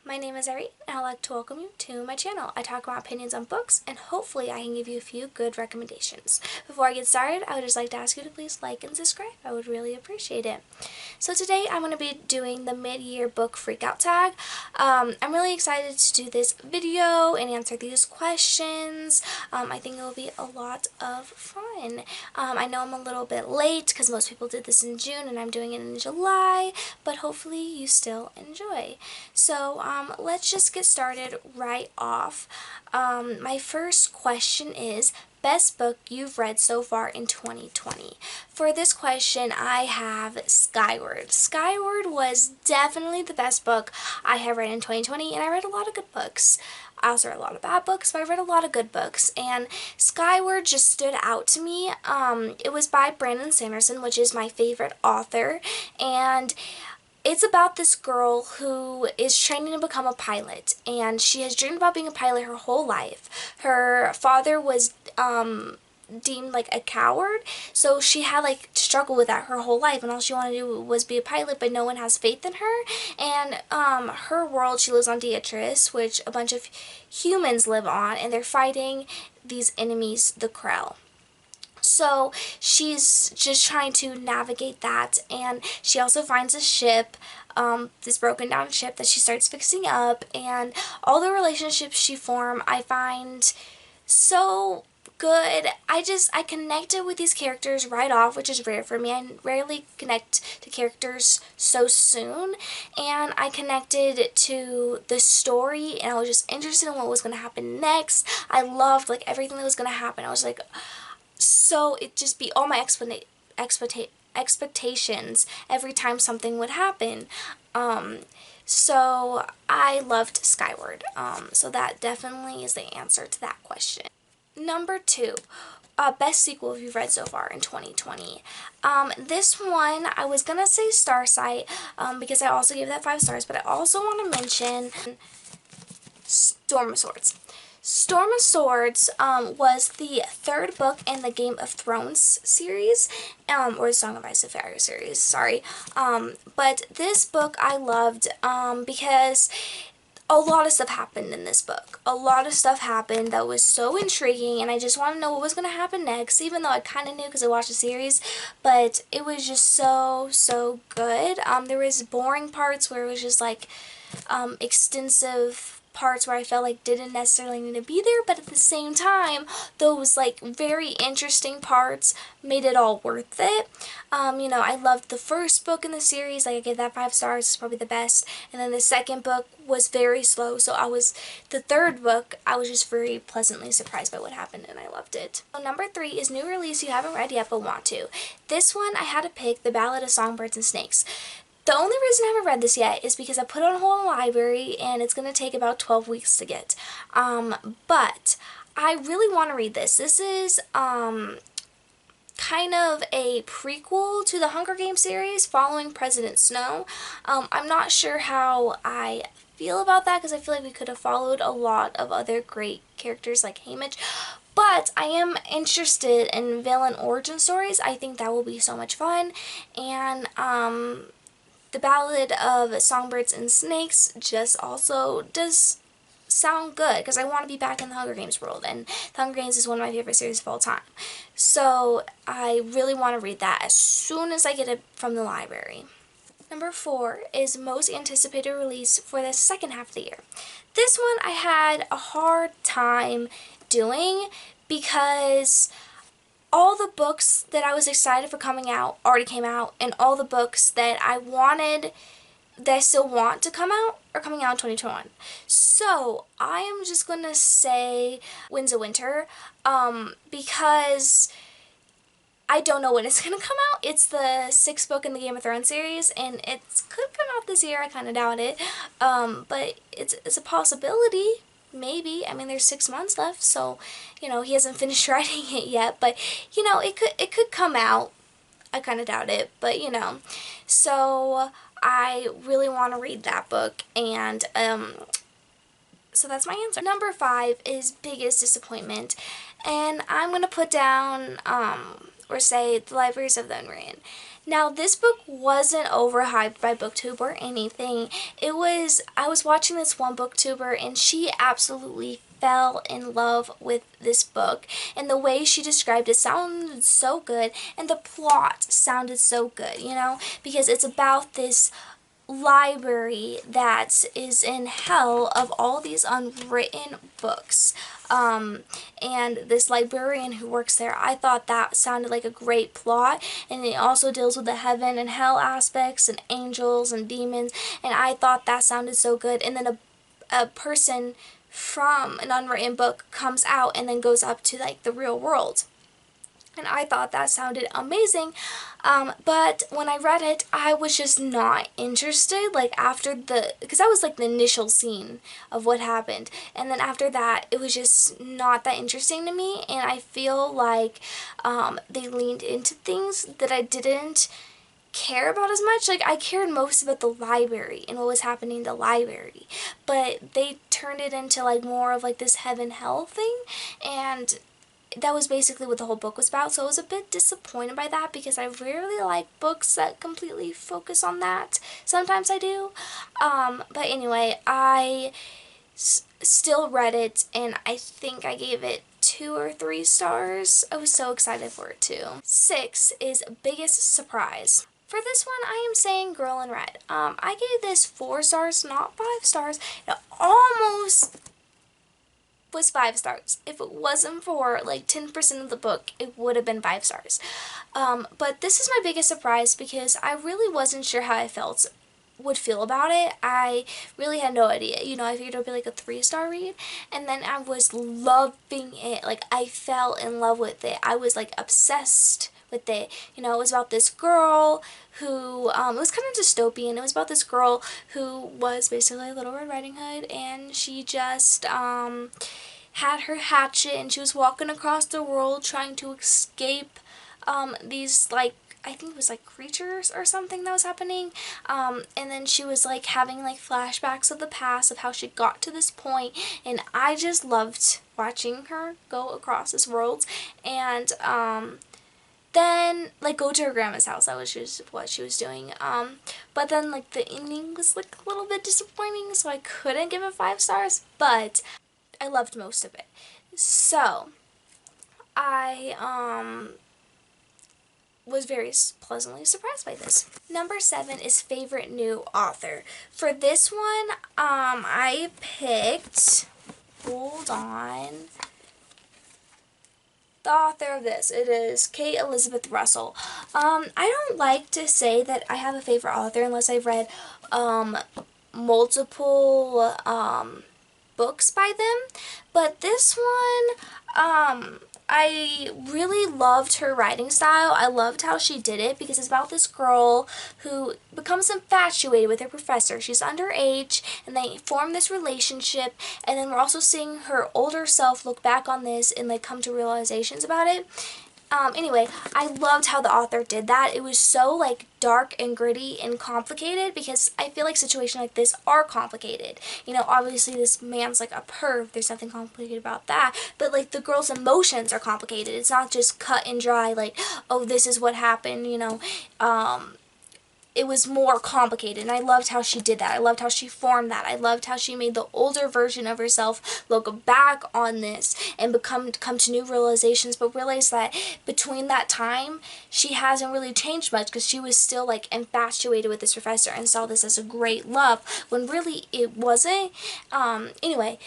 My name is Ari, and I'd like to welcome you to my channel. I talk about opinions on books, and hopefully I can give you a few good recommendations. Before I get started, I would just like to ask you to please like and subscribe. I would really appreciate it. So today I'm going to be doing the mid-year book freakout tag. I'm really excited to do this video and answer these questions. I think it will be a lot of fun. I know I'm a little bit late because most people did this in June and I'm doing it in July, but hopefully you still enjoy. So let's just get started right off. My first question is, best book you've read so far in 2020. For this question, I have Skyward. Skyward was definitely the best book I have read in 2020, and I read a lot of good books. I also read a lot of bad books, but I read a lot of good books, and Skyward just stood out to me. It was by Brandon Sanderson, which is my favorite author, and it's about this girl who is training to become a pilot, and she has dreamed about being a pilot her whole life. Her father was deemed like a coward, so she had like to struggle with that her whole life, and all she wanted to do was be a pilot, but no one has faith in her. And her world, she lives on Beatrice, which a bunch of humans live on, and they're fighting these enemies, the Krell. So she's just trying to navigate that, and she also finds a ship, this broken down ship that she starts fixing up, and all the relationships she forms I find so good. I connected with these characters right off, which is rare for me. I rarely connect to characters so soon, and I connected to the story, and I was just interested in what was going to happen next. I loved like everything that was going to happen. I was like, so it just beat all my expectations every time something would happen. So I loved Skyward. So that definitely is the answer to that question. Number 2. Best sequel you've read so far in 2020. This one, I was gonna say Starsight, because I also gave that 5 stars, but I also want to mention Storm of Swords. Storm of Swords was the 3rd book in the Game of Thrones series, or the Song of Ice and Fire series, sorry. But this book I loved because a lot of stuff happened in this book. A lot of stuff happened that was so intriguing, and I just want to know what was going to happen next, even though I kind of knew because I watched the series, but it was just so good. There was boring parts where it was just like extensive parts where I felt like didn't necessarily need to be there, but at the same time, those like very interesting parts made it all worth it. I loved the first book in the series, like I gave that 5 stars, it's probably the best, and then the second book was very slow, so the 3rd book, I was just very pleasantly surprised by what happened, and I loved it. So number 3 is new release you haven't read yet but want to. This one, I had to pick The Ballad of Songbirds and Snakes. The only reason I haven't read this yet is because I put it on hold in the library, and it's going to take about 12 weeks to get. But I really want to read this. This is kind of a prequel to the Hunger Games series following President Snow. I'm not sure how I feel about that because I feel like we could have followed a lot of other great characters like Haymitch. But I am interested in villain origin stories. I think that will be so much fun. And The Ballad of Songbirds and Snakes just also does sound good because I want to be back in the Hunger Games world, and the Hunger Games is one of my favorite series of all time. So I really want to read that as soon as I get it from the library. Number 4 is most anticipated release for the second half of the year. This one I had a hard time doing because all the books that I was excited for coming out already came out, and all the books that I still want to come out are coming out in 2021. So I am just going to say Winds of Winter, because I don't know when it's going to come out. It's the 6th book in the Game of Thrones series, and it could come out this year. I kind of doubt it, but it's a possibility. Maybe. I mean, there's 6 months left, so, he hasn't finished writing it yet, but, it could come out. I kind of doubt it, but, so I really want to read that book, and, so that's my answer. Number 5 is biggest disappointment, and I'm going to put down, or say The Libraries of the Unwritten. Now, this book wasn't overhyped by BookTube or anything. I was watching this one BookTuber and she absolutely fell in love with this book, and the way she described it sounded so good, and the plot sounded so good, you know, because it's about this library that is in hell of all these unwritten books. And this librarian who works there, I thought that sounded like a great plot, and it also deals with the heaven and hell aspects and angels and demons, and I thought that sounded so good. And then a person from an unwritten book comes out and then goes up to like the real world. And I thought that sounded amazing, but when I read it, I was just not interested, like after because that was like the initial scene of what happened, and then after that, it was just not that interesting to me, and I feel like they leaned into things that I didn't care about as much. Like, I cared most about the library and what was happening in the library, but they turned it into like more of like this heaven hell thing, and that was basically what the whole book was about. So I was a bit disappointed by that because I rarely like books that completely focus on that. Sometimes I do. But anyway, I still read it, and I think I gave it 2 or 3 stars. I was so excited for it too. 6 is Biggest Surprise. For this one, I am saying Girl in Red. I gave this 4 stars, not 5 stars. It almost was 5 stars. If it wasn't for like 10% of the book, it would have been 5 stars. But this is my biggest surprise because I really wasn't sure how I would feel about it. I really had no idea. You know, I figured it would be like a 3-star read, and then I was loving it. Like, I fell in love with it. I was like obsessed with it. You know, it was about this girl who, it was kind of dystopian. It was about this girl who was basically Little Red Riding Hood, and she just, had her hatchet, and she was walking across the world trying to escape, these, like, I think it was like creatures or something that was happening, and then she was like having like flashbacks of the past of how she got to this point, and I just loved watching her go across this world, and, then, like, go to her grandma's house. That was just what she was doing. But then, like, the ending was, like, a little bit disappointing, so I couldn't give it 5 stars, but I loved most of it. So, I, was very pleasantly surprised by this. Number 7 is Favorite New Author. For this one, I picked, hold on, the author of this. It is Kate Elizabeth Russell. I don't like to say that I have a favorite author unless I've read multiple books by them, but this one, I really loved her writing style. I loved how she did it because it's about this girl who becomes infatuated with her professor. She's underage, and they form this relationship, and then we're also seeing her older self look back on this and like come to realizations about it. Anyway, I loved how the author did that. It was so, like, dark and gritty and complicated because I feel like situations like this are complicated. You know, obviously this man's, like, a perv. There's nothing complicated about that. But, like, the girl's emotions are complicated. It's not just cut and dry, like, oh, this is what happened, you know. It was more complicated, and I loved how she did that. I loved how she formed that. I loved how she made the older version of herself look back on this and come to new realizations, but realize that between that time, she hasn't really changed much because she was still, like, infatuated with this professor and saw this as a great love when really it wasn't. Anyway,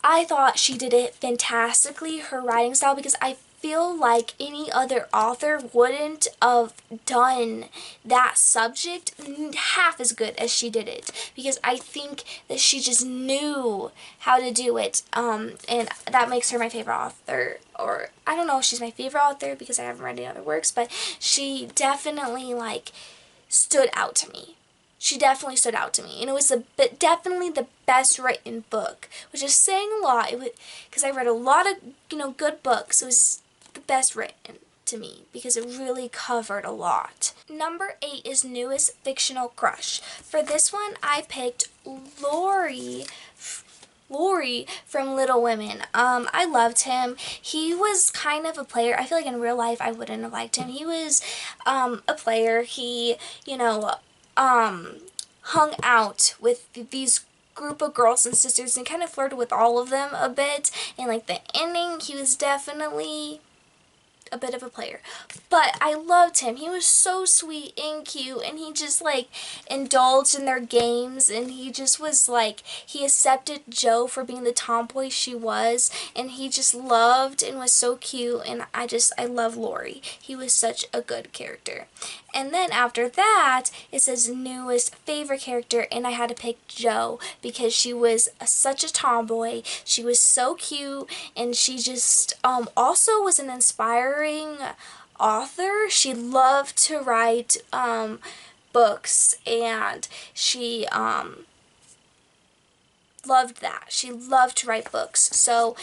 I thought she did it fantastically, her writing style, because I feel like any other author wouldn't have done that subject half as good as she did it, because I think that she just knew how to do it, and that makes her my favorite author. Or I don't know if she's my favorite author because I haven't read any other works, but she definitely, like, stood out to me. She definitely stood out to me, and it was definitely the best written book, which is saying a lot. It was because I read a lot of, you know, good books. It was the best written to me because it really covered a lot. Number 8 is Newest Fictional Crush. For this one, I picked Lori Laurie from Little Women. I loved him. He was kind of a player. I feel like in real life I wouldn't have liked him. He was a player. He, hung out with these group of girls and sisters and kind of flirted with all of them a bit. And like the ending, he was definitely a bit of a player, but I loved him. He was so sweet and cute, and he just like indulged in their games, and he just was like, he accepted Jo for being the tomboy she was, and he just loved and was so cute, and I love Laurie. He was such a good character. And then after that, it says newest favorite character, and I had to pick Jo because she was such a tomboy. She was so cute, and she just also was an inspiring author. She loved to write books, and she loved that. She loved to write books. So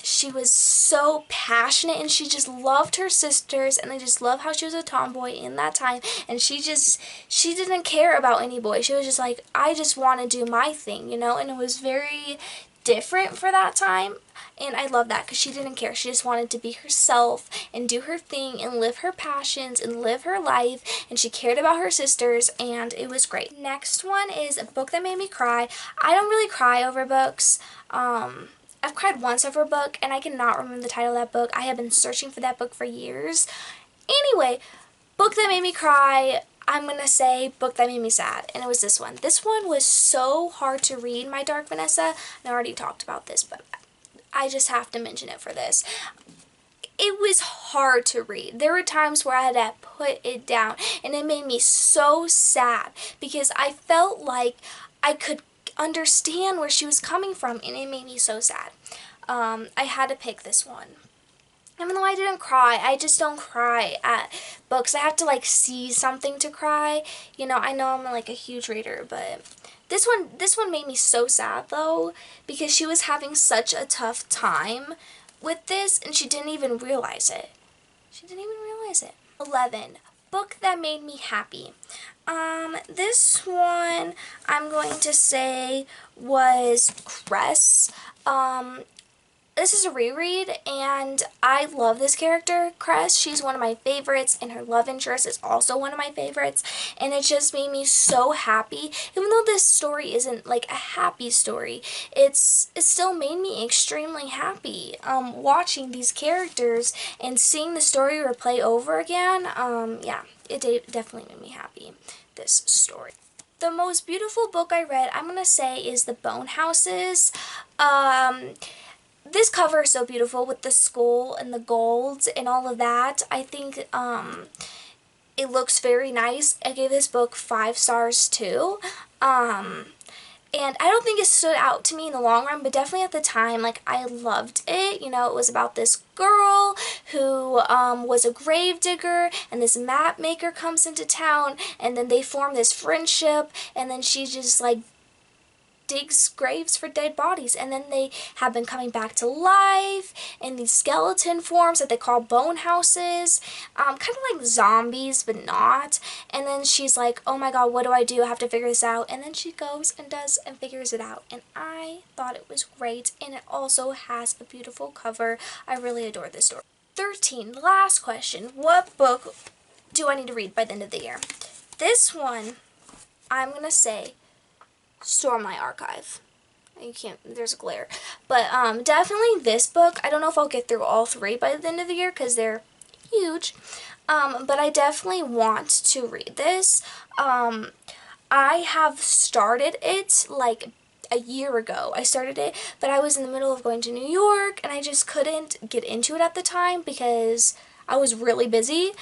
she was so passionate, and she just loved her sisters, and I just love how she was a tomboy in that time, and she didn't care about any boy. She was just like, I just want to do my thing, and it was very different for that time. And I love that because she didn't care. She just wanted to be herself and do her thing and live her passions and live her life. And she cared about her sisters, and it was great. Next one is a book that made me cry. I don't really cry over books. I've cried once over a book, and I cannot remember the title of that book. I have been searching for that book for years. Anyway, book that made me cry, I'm going to say book that made me sad, and it was this one. This one was so hard to read, My Dark Vanessa, and I already talked about this, but I just have to mention it for this. It was hard to read. There were times where I had to put it down, and it made me so sad because I felt like I could understand where she was coming from, and it made me so sad. I had to pick this one. Even though I didn't cry, I just don't cry at books. I have to like see something to cry. I know I'm like a huge reader, but this one made me so sad though, because she was having such a tough time with this, and she didn't even realize it. 11. Book that made me happy. This one I'm going to say was Cress. This is a reread, and I love this character, Cress. She's one of my favorites, and her love interest is also one of my favorites, and it just made me so happy. Even though this story isn't like a happy story, it still made me extremely happy watching these characters and seeing the story replay over again. Yeah, it definitely made me happy, this story. The most beautiful book I read, I'm going to say, is The Bone Houses. This cover is so beautiful with the skull and the gold and all of that. I think it looks very nice. I gave this book 5 stars too. And I don't think it stood out to me in the long run, but definitely at the time, like, I loved it. It was about this girl who was a grave digger, and this map maker comes into town, and then they form this friendship, and then she just, like, digs graves for dead bodies, and then they have been coming back to life in these skeleton forms that they call bone houses, kind of like zombies but not. And then she's like, oh my god, what do? I have to figure this out. And then she goes and does and figures it out, and I thought it was great, and it also has a beautiful cover. I really adore this story. 13, last question. What book do I need to read by the end of the year? This one, I'm gonna say Store My Archive. You can't, there's a glare. But definitely this book. I don't know if I'll get through all 3 by the end of the year because they're huge. But I definitely want to read this. I have started it like a year ago. I started it, but I was in the middle of going to New York, and I just couldn't get into it at the time because I was really busy.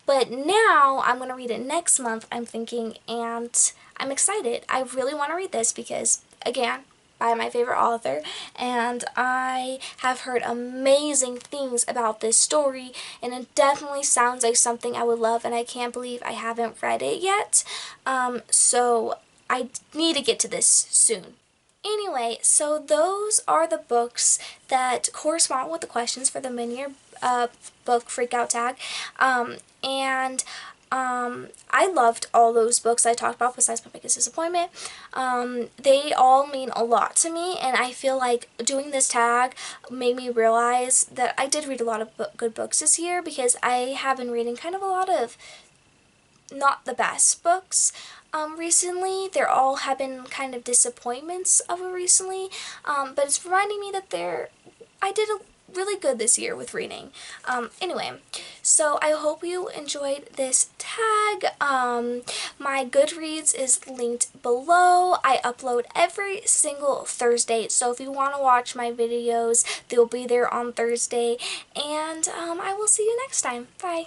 But now I'm going to read it next month, I'm thinking, and I'm excited. I really want to read this because, again, by my favorite author, and I have heard amazing things about this story, and it definitely sounds like something I would love, and I can't believe I haven't read it yet. So I need to get to this soon. Anyway, so those are the books that correspond with the questions for the Midyear book freakout tag. And I loved all those books I talked about besides My Biggest Disappointment. They all mean a lot to me, and I feel like doing this tag made me realize that I did read a lot of good books this year, because I have been reading kind of a lot of not the best books recently. They're all have been kind of disappointments of it recently, but it's reminding me that I did a really good this year with reading. Anyway, so I hope you enjoyed this tag. My Goodreads is linked below. I upload every single Thursday, so if you want to watch my videos, they'll be there on Thursday, and I will see you next time. Bye!